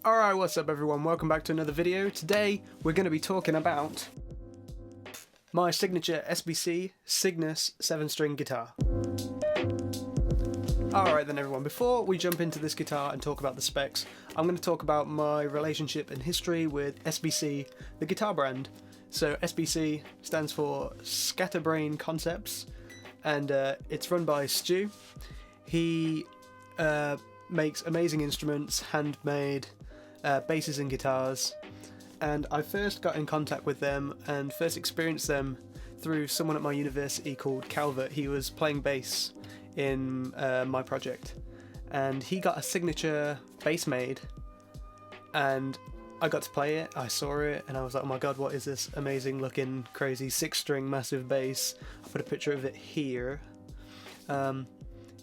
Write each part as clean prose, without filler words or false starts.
Alright, what's up everyone, welcome back to another video. Today we're going to be talking about my signature SBC Cygnus 7-string guitar. Alright then everyone, before we jump into this guitar and talk about the specs, I'm going to talk about my relationship and history with SBC, the guitar brand. So SBC stands for Scatterbrain Concepts, and it's run by Stu. He makes amazing instruments, handmade basses and guitars, and I first got in contact with them and first experienced them through someone at my university called Calvert. He was playing bass in my project, and he got a signature bass made, and I got to play it. I saw it and I was like, oh my god, what is this amazing looking crazy 6-string massive bass. I'll put a picture of it here.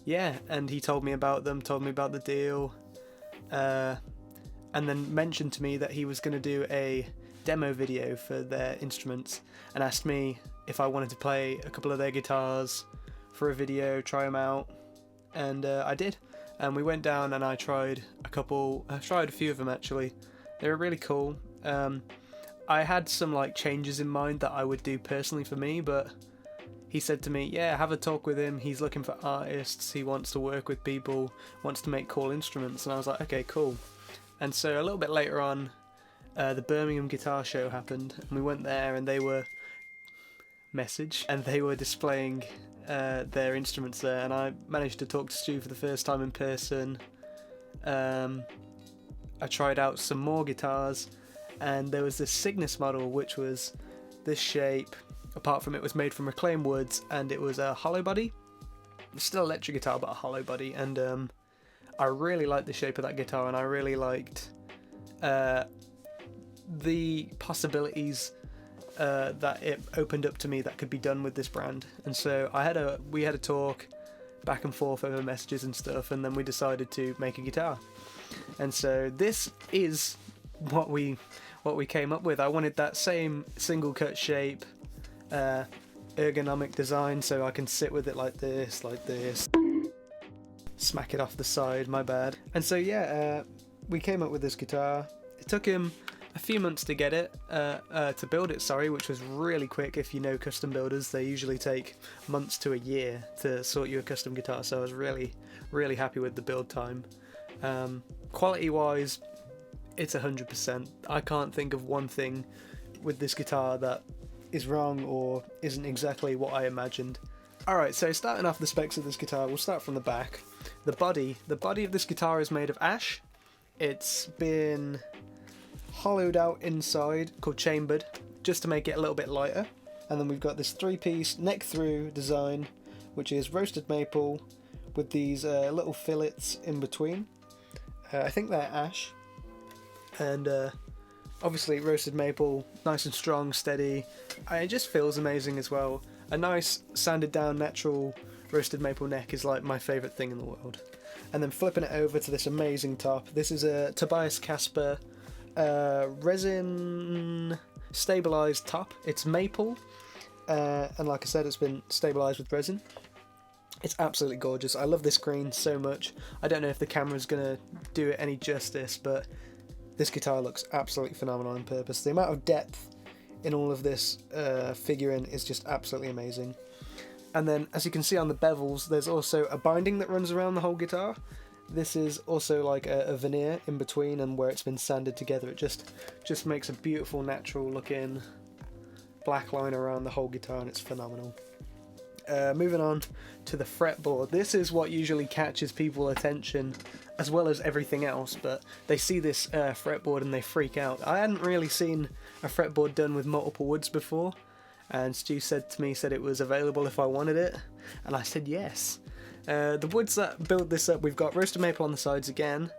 Yeah, and he told me about them, told me about the deal, and then mentioned to me that he was going to do a demo video for their instruments, and asked me if I wanted to play a couple of their guitars for a video, try them out, and I did. And we went down and I tried a few of them actually. They were really cool. I had some like changes in mind that I would do personally for me, but he said to me, yeah, have a talk with him, he's looking for artists, he wants to work with people, wants to make cool instruments. And I was like, okay, cool. And so a little bit later on, the Birmingham Guitar Show happened, and we went there and they were displaying their instruments there, and I managed to talk to Stu for the first time in person. I tried out some more guitars, and there was this Cygnus model which was this shape. Apart from it was made from reclaimed woods, and it was a hollow body. It's still electric guitar, but a hollow body, and I really liked the shape of that guitar, and I really liked the possibilities that it opened up to me that could be done with this brand. And so we had a talk back and forth over messages and stuff, and then we decided to make a guitar. And so this is what we came up with. I wanted that same single cut shape, ergonomic design, so I can sit with it like this, smack it off the side, my bad. And so yeah, we came up with this guitar. It took him a few months to get it, to build it, sorry, which was really quick. If you know custom builders, they usually take months to a year to sort you a custom guitar, so I was really happy with the build time. Quality wise, it's 100%. I can't think of one thing with this guitar that is wrong or isn't exactly what I imagined. Alright, so starting off the specs of this guitar, we'll start from the back. The body of this guitar is made of ash. It's been hollowed out inside, called chambered, just to make it a little bit lighter. And then we've got this 3-piece neck through design, which is roasted maple with these little fillets in between. I think they're ash, and obviously roasted maple, nice and strong, steady. It just feels amazing as well. A nice sanded down natural roasted maple neck is like my favourite thing in the world. And then flipping it over to this amazing top. This is a Tobias Casper resin stabilised top. It's maple, and like I said, it's been stabilised with resin. It's absolutely gorgeous. I love this green so much. I don't know if the camera's gonna do it any justice, but this guitar looks absolutely phenomenal on purpose. The amount of depth in all of this figurine is just absolutely amazing. And then, as you can see on the bevels, there's also a binding that runs around the whole guitar. This is also like a veneer in between, and where it's been sanded together, it just makes a beautiful natural looking black line around the whole guitar, and it's phenomenal. Moving on to the fretboard. This is what usually catches people's attention as well as everything else, but they see this fretboard and they freak out. I hadn't really seen a fretboard done with multiple woods before, and Stu said it was available if I wanted it, and I said yes. The woods that build this up, we've got roasted maple on the sides again,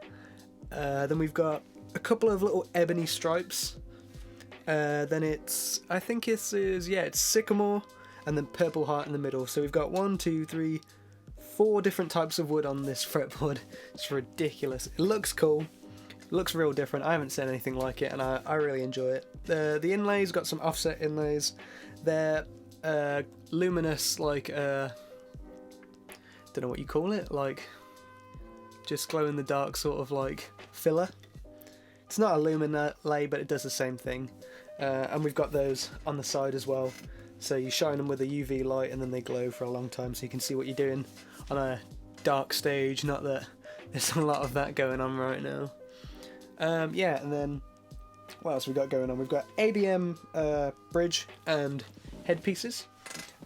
then we've got a couple of little ebony stripes, then it's sycamore, and then purple heart in the middle. So we've got 4 different types of wood on this fretboard. It's ridiculous. It looks cool. It looks real different. I haven't seen anything like it, and I really enjoy it. The inlays, got some offset inlays. They're luminous, like don't know what you call it, like just glow in the dark sort of like filler. It's not a lumen lay, but it does the same thing. And we've got those on the side as well. So you shine them with a UV light and then they glow for a long time, so you can see what you're doing on a dark stage. Not that there's a lot of that going on right now. Yeah, and then what else we got going on? We've got ABM bridge and headpieces.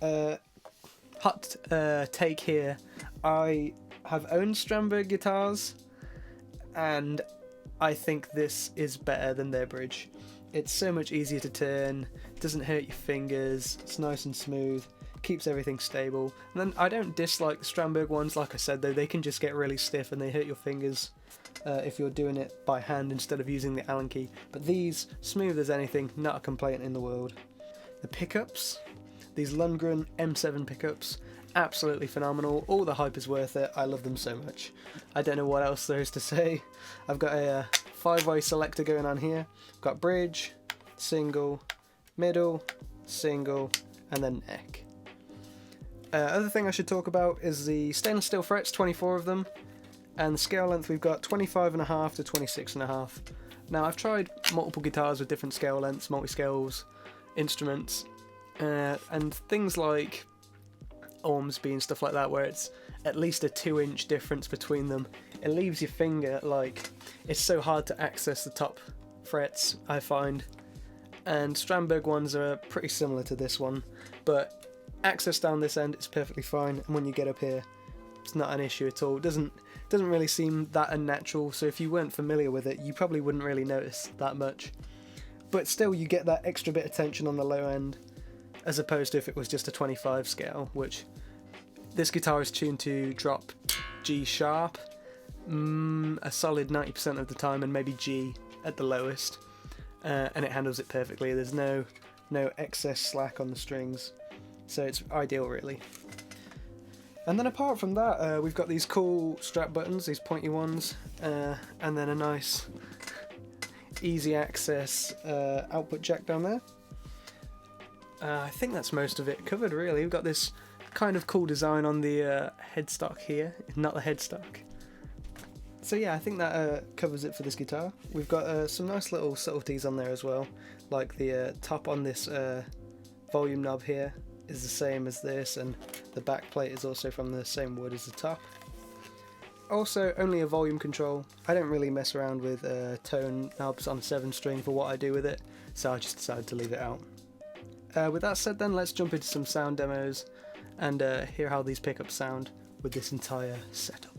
Hot take here. I have owned Strandberg guitars, and I think this is better than their bridge. It's so much easier to turn, doesn't hurt your fingers, it's nice and smooth, keeps everything stable. And then I don't dislike the Strandberg ones, like I said, though they can just get really stiff and they hurt your fingers if you're doing it by hand instead of using the Allen key. But these, smooth as anything, not a complaint in the world. The pickups, these Lundgren M7 pickups, absolutely phenomenal. All the hype is worth it. I love them so much. I don't know what else there is to say. I've got a 5-way selector going on here. Got bridge, single, middle, single, and then neck. Other thing I should talk about is the stainless steel frets, 24 of them, and the scale length we've got 25.5 to 26.5. Now I've tried multiple guitars with different scale lengths, multi-scales, instruments, and things like Ormsby and stuff like that, where it's at least a 2-inch difference between them. It leaves your finger, like, it's so hard to access the top frets, I find. And Strandberg ones are pretty similar to this one, but access down this end is perfectly fine, and when you get up here, it's not an issue at all. It doesn't really seem that unnatural, so if you weren't familiar with it, you probably wouldn't really notice that much. But still, you get that extra bit of tension on the low end, as opposed to if it was just a 25 scale, which this guitar is tuned to drop G sharp a solid 90% of the time, and maybe G at the lowest, and it handles it perfectly. There's no excess slack on the strings, so it's ideal really. And then apart from that, we've got these cool strap buttons, these pointy ones, and then a nice easy access output jack down there. I think that's most of it covered really. We've got this kind of cool design on the headstock here, not the headstock. So yeah, I think that covers it for this guitar. We've got some nice little subtleties on there as well, like the top on this volume knob here is the same as this, and the back plate is also from the same wood as the top. Also, only a volume control. I don't really mess around with tone knobs on 7-string for what I do with it, so I just decided to leave it out. With that said then, let's jump into some sound demos and hear how these pickups sound with this entire setup.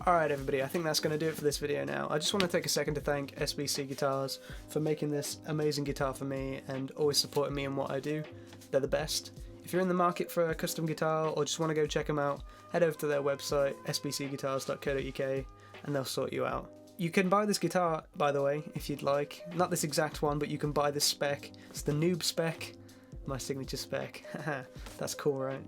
Alright everybody, I think that's going to do it for this video now. I just want to take a second to thank SBC Guitars for making this amazing guitar for me and always supporting me in what I do. They're the best. If you're in the market for a custom guitar or just want to go check them out, head over to their website, sbcguitars.co.uk, and they'll sort you out. You can buy this guitar, by the way, if you'd like. Not this exact one, but you can buy this spec. It's the noob spec, my signature spec. That's cool, right?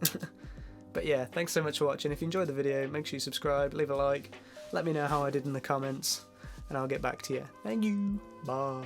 But yeah, thanks so much for watching. If you enjoyed the video, make sure you subscribe, leave a like, let me know how I did in the comments, and I'll get back to you. Thank you. Bye.